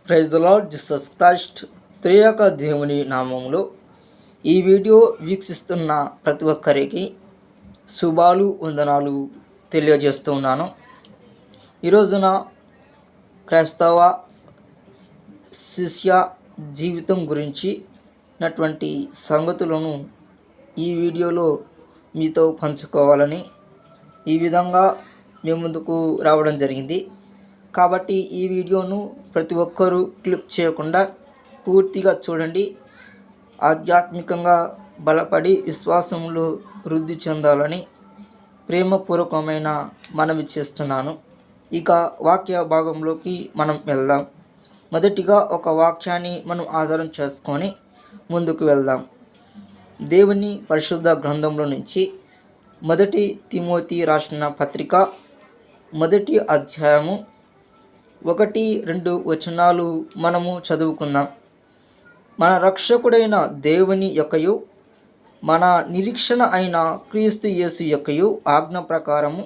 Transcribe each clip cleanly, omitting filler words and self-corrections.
Praise the lord Jesus Christ త్రియక దేవుని నామములో ఈ వీడియో వీక్షిస్తున్న ప్రతి ఒక్కరికి శుభాలు వందనాలు తెలియజేస్తున్నాను. ఈరోజున క్రైస్తవ శిష్య జీవితం గురించి నటువంటి సంగతులను ఈ వీడియోలో మీతో పంచుకోవాలని ఈ విధంగా మీ ముందుకు రావడం జరిగింది. కాబట్టి ఈ వీడియోను ప్రతి ఒక్కరూ క్లిక్ చేయకుండా పూర్తిగా చూడండి. ఆధ్యాత్మికంగా బలపడి విశ్వాసంలో వృద్ధి చెందాలని ప్రేమపూర్వకమైన మనవి చేస్తున్నాను. ఇక వాక్య భాగంలోకి మనం వెళ్దాం. మొదటిగా ఒక వాక్యాన్ని మనం ఆధారం చేసుకొని ముందుకు వెళ్దాం. దేవుని పరిశుద్ధ గ్రంథంలో నుంచి మొదటి తిమోతి రాసిన పత్రిక 1వ అధ్యాయము 1-2 వచనాలు మనము చదువుకుందాం. మన రక్షకుడైన దేవుని యొక్కయు మన నిరీక్షణ అయిన క్రీస్తు యేసు యొక్కయు ఆజ్ఞ ప్రకారము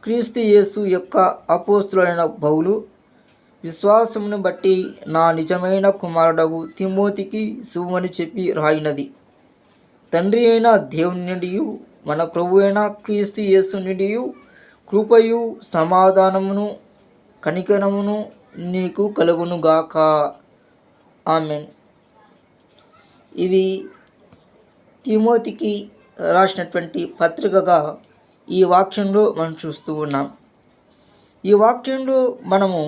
క్రీస్తు యేసు యొక్క అపోస్తులైన పౌలు విశ్వాసమును బట్టి నా నిజమైన కుమారుడగు తిమోతికి శుభమని చెప్పి రాయినది. తండ్రి అయిన దేవుని నుండి మన ప్రభు అయిన క్రీస్తు యేసు నుండి కృపయు సమాధానమును కనికరమును నీకు కలుగునుగాక. ఆమెన్. ఇది తిమోతికి రాసినటువంటి పత్రికగా ఈ వాక్యంలో మనం చూస్తూ ఉన్నాం. ఈ వాక్యంలో మనము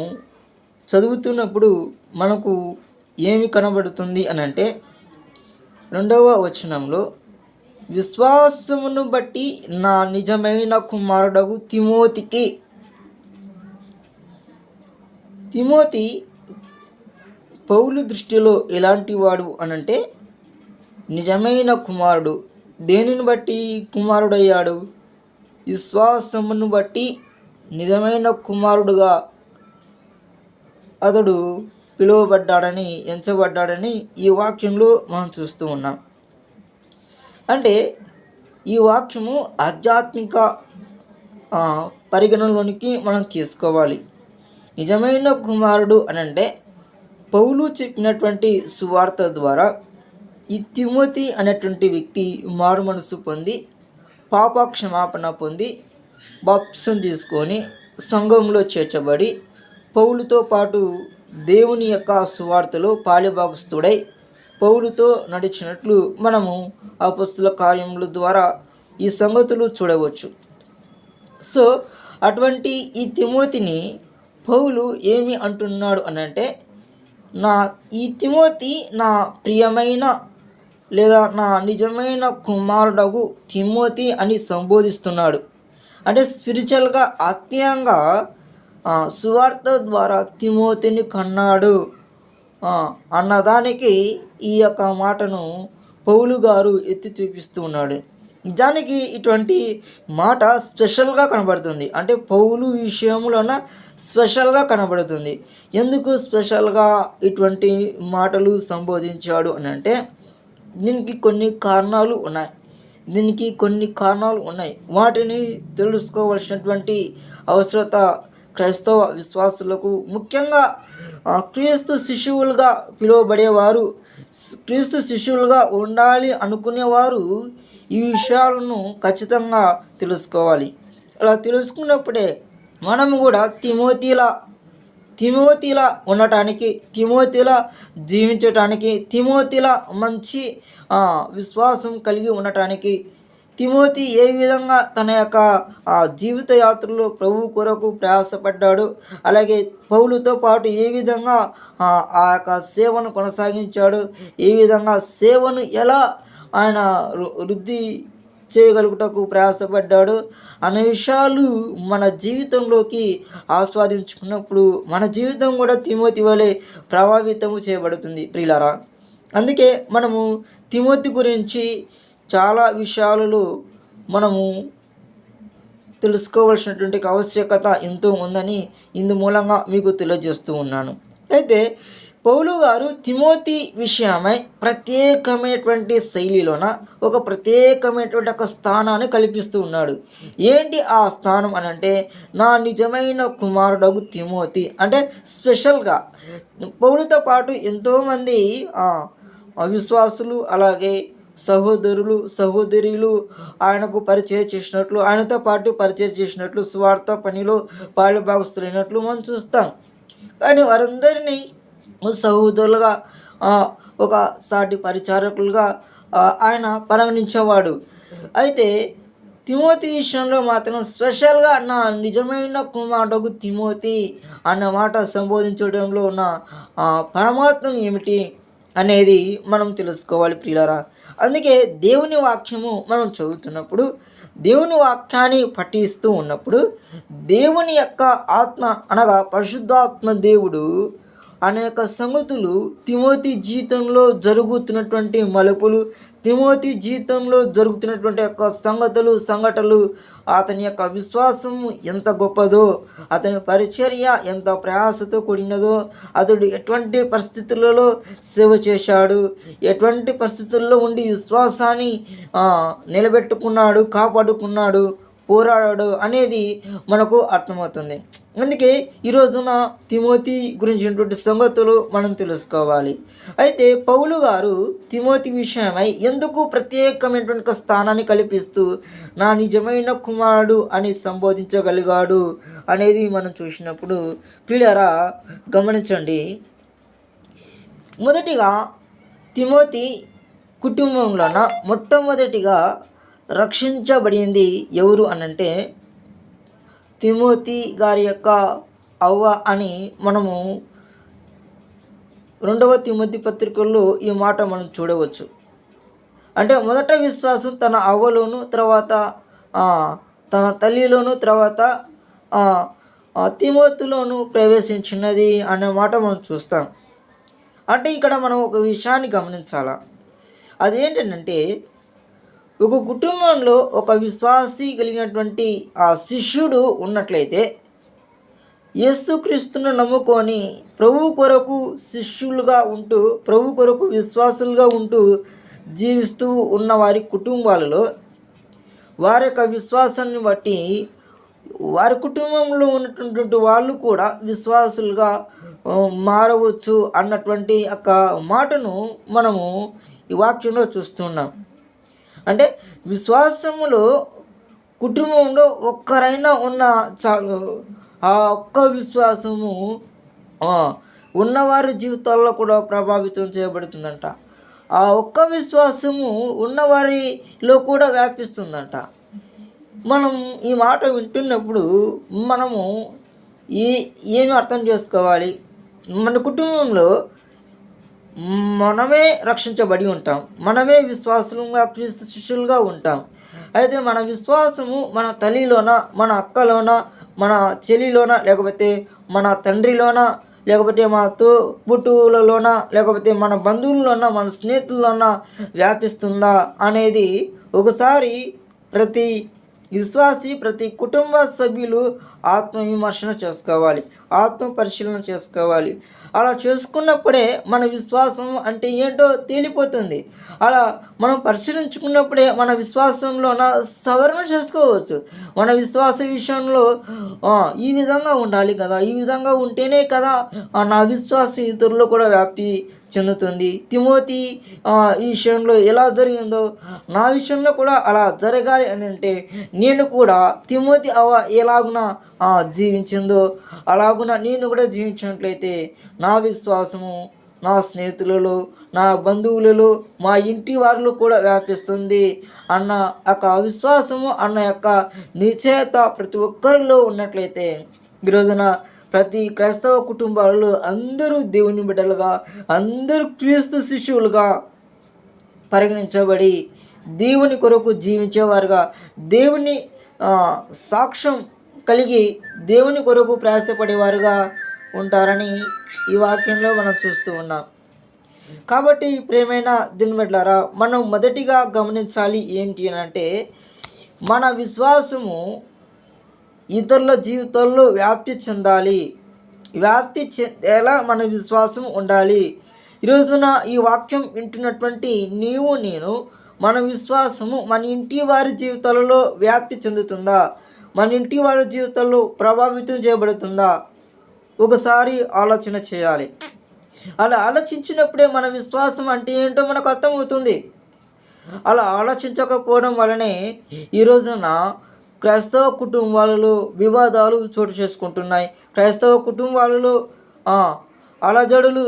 చదువుతున్నప్పుడు మనకు ఏమి కనబడుతుంది అని అంటే 2వ వచనంలో విశ్వాసమును బట్టి నా నిజమైన కుమారుడగు తిమోతి పౌలు దృష్టిలో ఎలాంటి వాడు అనంటే నిజమైన కుమారుడు. దేనిని బట్టి కుమారుడయ్యాడు? విశ్వాసమును బట్టి నిజమైన కుమారుడుగా అతడు పిలువబడ్డాడని ఎంచబడ్డాడని ఈ వాక్యంలో మనం చూస్తూ ఉన్నాం. అంటే ఈ వాక్యము ఆధ్యాత్మిక పరిగణలోనికి మనం తీసుకోవాలి. నిజమైన కుమారుడు అనంటే పౌలు చెప్పినటువంటి సువార్త ద్వారా ఈ తిమోతి అనేటువంటి వ్యక్తి మారు మనసు పొంది పాప క్షమాపణ పొంది బాప్టిజం తీసుకొని సంఘంలో చేర్చబడి పౌలుతో పాటు దేవుని యొక్క సువార్తలో పాలిభాగస్తుడై పౌలుతో నడిచినట్లు మనము అపొస్తలుల కార్యముల ద్వారా ఈ సంగతులు చూడవచ్చు. సో అటువంటి ఈ తిమోతిని పౌలు ఏమి అంటున్నాడు అనంటే ఈ తిమోతి నా ప్రియమైన లేదా నా నిజమైన కుమారుడగు తిమోతి అని సంబోధిస్తున్నాడు. అంటే స్పిరిచువల్గా ఆత్మీయంగా సువార్త ద్వారా తిమోతిని కన్నాడు అన్నదానికి ఈ యొక్క మాటను పౌలు గారు ఎత్తి చూపిస్తూ ఉన్నాడు. నిజానికి ఇటువంటి మాట స్పెషల్గా కనబడుతుంది. అంటే పౌలు విషయంలోన స్పెషల్గా కనబడుతుంది. ఎందుకు స్పెషల్గా ఇటువంటి మాటలు సంబోధించాడు అని అంటే దీనికి కొన్ని కారణాలు ఉన్నాయి. వాటిని తెలుసుకోవాల్సినటువంటి అవసరత క్రైస్తవ విశ్వాసులకు, ముఖ్యంగా క్రీస్తు శిష్యువులుగా పిలువబడేవారు, క్రీస్తు శిష్యులుగా ఉండాలి అనుకునేవారు ఈ విషయాలను ఖచ్చితంగా తెలుసుకోవాలి. అలా తెలుసుకున్నప్పుడే మనము కూడా తిమోతిలా ఉండటానికి, తిమోతిలా జీవించటానికి, తిమోతిలా మంచి విశ్వాసం కలిగి ఉండటానికి, తిమోతి ఏ విధంగా తన యొక్క జీవిత యాత్రలో ప్రభు కొరకు ప్రయాసపడ్డాడు, అలాగే పౌలుతో పాటు ఏ విధంగా ఆ యొక్క సేవను కొనసాగించాడు, ఏ విధంగా సేవను ఎలా ఆయన వృద్ధి చేయగలుగుటకు ప్రయాసపడ్డాడు అనే విషయాలు మన జీవితంలోకి ఆస్వాదించుకున్నప్పుడు మన జీవితం కూడా తిమోతి వలె ప్రభావితము చేయబడుతుంది ప్రియులారా. అందుకే మనము తిమోతి గురించి చాలా విషయాలలో మనము తెలుసుకోవాల్సినటువంటి ఆవశ్యకత ఎంతో ఉందని ఇందు మూలంగా మీకు తెలియజేస్తూ ఉన్నాను. అయితే పౌలు గారు తిమోతి విషయమై ప్రత్యేకమైనటువంటి శైలిలోన ఒక ప్రత్యేకమైనటువంటి ఒక స్థానాన్ని కల్పిస్తూ ఉన్నాడు. ఏంటి ఆ స్థానం అని అంటే, నా నిజమైన కుమారుడగు తిమోతి అంటే స్పెషల్గా పౌలుతో పాటు ఎంతోమంది విశ్వాసులు అలాగే సహోదరులు సహోదరులు ఆయనకు పరిచయం చేసినట్లు, ఆయనతో పాటు పరిచయం చేసినట్లు, స్వార్థ పనిలో పాలుభాగస్తులైనట్లు మనం చూస్తాం. కానీ వారందరినీ సహోదరులుగా ఒక సాటి పరిచారకులుగా ఆయన పరిగణించేవాడు. అయితే తిమోతి విషయంలో మాత్రం స్పెషల్గా నా నిజమైన కుమారుడు తిమోతి అన్న మాట సంబోధించడంలో ఉన్న పరమార్థం ఏమిటి అనేది మనం తెలుసుకోవాలి ప్రియులారా. అందుకే దేవుని వాక్యము మనం చదువుతున్నప్పుడు, దేవుని వాక్యాన్ని పఠిస్తూ ఉన్నప్పుడు దేవుని యొక్క ఆత్మ అనగా పరిశుద్ధాత్మ దేవుడు అనేక సంగతులు తిమోతి జీవితంలో జరుగుతున్నటువంటి మలుపులు, తిమోతి జీవితంలో జరుగుతున్నటువంటి యొక్క సంఘటనలు, అతని యొక్క విశ్వాసం ఎంత గొప్పదో, అతని పరిచర్య ఎంత ప్రయాసతో కూడినదో, అతడు ఎటువంటి పరిస్థితులలో సేవ చేశాడు, ఎటువంటి పరిస్థితుల్లో ఉండి విశ్వాసాన్ని నిలబెట్టుకున్నాడు, కాపాడుకున్నాడు, పోరాడాడు అనేది మనకు అర్థమవుతుంది. అందుకే ఈరోజున తిమోతి గురించినటువంటి సంగతులు మనం తెలుసుకోవాలి. అయితే పౌలు గారు తిమోతి విషయమై ఎందుకు ప్రత్యేకమైనటువంటి స్థానాన్ని కల్పిస్తూ నా నిజమైన కుమారుడు అని సంబోధించగలిగాడు అనేది మనం చూసినప్పుడు ప్రియులారా గమనించండి. మొదటిగా తిమోతి కుటుంబంలోన మొట్టమొదటిగా రక్షించబడింది ఎవరు అనంటే తిమోతి గారి యొక్క అవ్వ అని మనము 2వ తిమోతి పత్రికల్లో ఈ మాట మనం చూడవచ్చు. అంటే మొదట విశ్వాసం తన అవ్వలోను, తర్వాత తన తల్లిలోను, తర్వాత తిమోతిలోను ప్రవేశించినది అనే మాట మనం చూస్తాం. అంటే ఇక్కడ మనం ఒక విషయాన్ని గమనించాలా. అదేంటంటే, ఒక కుటుంబంలో ఒక విశ్వాసి కలిగినటువంటి ఆ శిష్యుడు ఉన్నట్లయితే, యేసుక్రీస్తును నమ్ముకొని ప్రభు కొరకు శిష్యులుగా ఉంటూ, ప్రభు కొరకు విశ్వాసులుగా ఉంటూ జీవిస్తూ ఉన్న వారి కుటుంబాలలో వారి యొక్క విశ్వాసాన్ని బట్టి వారి కుటుంబంలో ఉన్నటువంటి వాళ్ళు కూడా విశ్వాసులుగా మారవచ్చు అన్నటువంటి ఒక మాటను మనము ఈ వాక్యంలో చూస్తున్నాం. అంటే విశ్వాసములో కుటుంబంలో ఒక్కరైనా ఉన్న చాలు, ఆ ఒక్క విశ్వాసము ఉన్నవారి జీవితాల్లో కూడా ప్రభావితం చేయబడుతుందంట. ఆ ఒక్క విశ్వాసము ఉన్నవారిలో కూడా వ్యాపిస్తుందంట. మనం ఈ మాట వింటున్నప్పుడు మనము ఏమి అర్థం చేసుకోవాలి? మన కుటుంబంలో మనమే రక్షించబడి ఉంటాం, మనమే విశ్వాసులుగా క్రీస్తు శిష్యులుగా ఉంటాం. అయితే మన విశ్వాసము మన తల్లిలోన, మన అక్కలోన, మన చెల్లిలోన, లేకపోతే మన తండ్రిలోన, లేకపోతే మన తోబుట్టువులలోన, లేకపోతే మన బంధువుల్లోన, మన స్నేహితుల్లోన వ్యాపిస్తుందా అనేది ఒకసారి ప్రతి విశ్వాసి, ప్రతి కుటుంబ సభ్యులు ఆత్మవిమర్శన చేసుకోవాలి, ఆత్మ పరిశీలన చేసుకోవాలి. అలా చేసుకున్నప్పుడే మన విశ్వాసం అంటే ఏంటో తేలిపోతుంది. అలా మనం పరిశీలించుకున్నప్పుడే మన విశ్వాసంలోన సవరణ చేసుకోవచ్చు. మన విశ్వాస విషయంలో ఈ విధంగా ఉండాలి కదా, ఈ విధంగా ఉంటేనే కదా నా విశ్వాసం ఇతరులు కూడా వ్యాప్తి చెందుతుంది. తిమోతి ఈ విషయంలో ఎలా జరిగిందో నా విషయంలో కూడా అలా జరగాలి అని అంటే, నేను కూడా తిమోతి ఎలాగున జీవించిందో అలాగున నేను కూడా జీవించినట్లయితే నా విశ్వాసము నా స్నేహితులలో, నా బంధువులలో, మా ఇంటి వారిలో కూడా వ్యాపిస్తుంది అన్న యొక్క విశ్వాసము, అన్న యొక్క నిశ్చయత ప్రతి ఒక్కరిలో ఉన్నట్లయితే ఈరోజున ప్రతి క్రైస్తవ కుటుంబాలలో అందరూ దేవుని బిడ్డలుగా, అందరూ క్రీస్తు శిష్యులుగా పరిగణించబడి దేవుని కొరకు జీవించేవారుగా, దేవుని సాక్ష్యం కలిగి దేవుని కొరకు ప్రయాసపడేవారుగా ఉంటారని ఈ వాక్యంలో మనం చూస్తూ ఉన్నాం. కాబట్టి ప్రియమైన దినబెడ్లారా, మనం మొదటిగా గమనించాలి ఏంటి అని అంటే, మన విశ్వాసము ఇతరుల జీవితాల్లో వ్యాప్తి చెందాలి. వ్యాప్తి చెందేలా మన విశ్వాసం ఉండాలి. ఈరోజున ఈ వాక్యం వింటున్నటువంటి నీవు నేను మన విశ్వాసము మన ఇంటి వారి జీవితాలలో వ్యాప్తి చెందుతుందా? మన ఇంటి వారి జీవితాల్లో ప్రభావితం చేయబడుతుందా? ఒకసారి ఆలోచన చేయాలి. అలా ఆలోచించినప్పుడే మన విశ్వాసం అంటే ఏంటో మనకు అర్థమవుతుంది. అలా ఆలోచించకపోవడం వలనే ఈ రోజున క్రైస్తవ కుటుంబాలలో వివాదాలు చోటు చేసుకుంటున్నాయి. క్రైస్తవ కుటుంబాలలో అలజడులు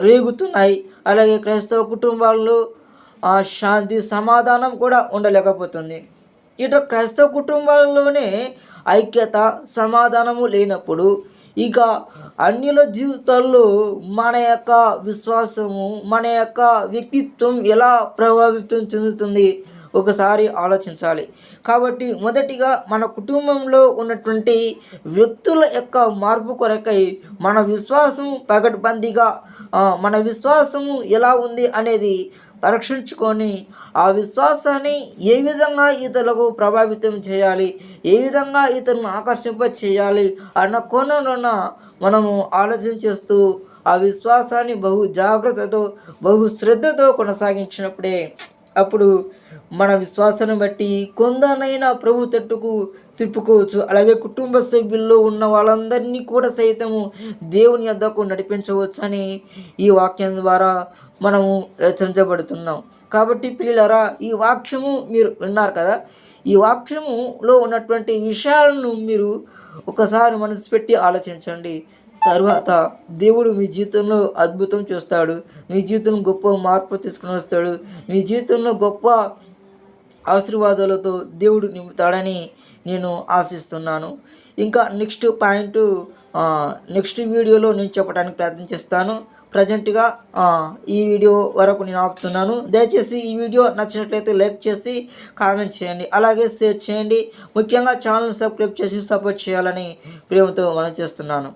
రేగుతున్నాయి. అలాగే క్రైస్తవ కుటుంబాలలో శాంతి సమాధానం కూడా ఉండలేకపోతుంది. ఇటు క్రైస్తవ కుటుంబాలలోనే ఐక్యత సమాధానము లేనప్పుడు ఇక అన్యుల జీవితాల్లో మన యొక్క విశ్వాసము మన యొక్క వ్యక్తిత్వం ఎలా ప్రభావితం చెందుతుంది ఒకసారి ఆలోచించాలి. కాబట్టి మొదటిగా మన కుటుంబంలో ఉన్నటువంటి వ్యక్తుల యొక్క మార్పు కొరకై మన విశ్వాసం పగడ్బందీగా మన విశ్వాసము ఎలా ఉంది అనేది పరీక్షించుకొని ఆ విశ్వాసాన్ని ఏ విధంగా ఇతరులకు ప్రభావితం చేయాలి, ఏ విధంగా ఇతరులను ఆకర్షింప చేయాలి అన్న కోణంలోన మనము ఆలోచన చేస్తూ ఆ విశ్వాసాన్ని బహు జాగ్రత్తతో బహు శ్రద్ధతో కొనసాగించినప్పుడే అప్పుడు మన విశ్వాసాన్ని బట్టి కొందరైనా ప్రభు తట్టుకు తిప్పుకోవచ్చు. అలాగే కుటుంబ సభ్యుల్లో ఉన్న వాళ్ళందరినీ కూడా సైతము దేవుని యొద్దకు నడిపించవచ్చు అని ఈ వాక్యం ద్వారా మనము హెచ్చరించబడుతున్నాం. కాబట్టి పిల్లలారా, ఈ వాక్యము మీరు విన్నారు కదా, ఈ వాక్యములో ఉన్నటువంటి విషయాలను మీరు ఒకసారి మనసు పెట్టి ఆలోచించండి. తర్వాత దేవుడు మీ జీవితంలో అద్భుతం చేస్తాడు. మీ జీవితంలో గొప్ప మార్పు తీసుకుని వస్తాడు. మీ జీవితంలో గొప్ప ఆశీర్వాదాలతో దేవుడు నింపుతాడని నేను ఆశిస్తున్నాను. ఇంకా నెక్స్ట్ పాయింట్ నెక్స్ట్ వీడియోలో నేను చెప్పడానికి ప్రయత్నం చేస్తాను. ప్రజెంట్గా ఈ వీడియో వరకు నేను ఆపుతున్నాను. దయచేసి ఈ వీడియో నచ్చినట్లయితే లైక్ చేసి కామెంట్ చేయండి, అలాగే షేర్ చేయండి. ముఖ్యంగా ఛానల్ సబ్స్క్రైబ్ చేసి సపోర్ట్ చేయాలని ప్రేమతో మనం చేస్తున్నాను.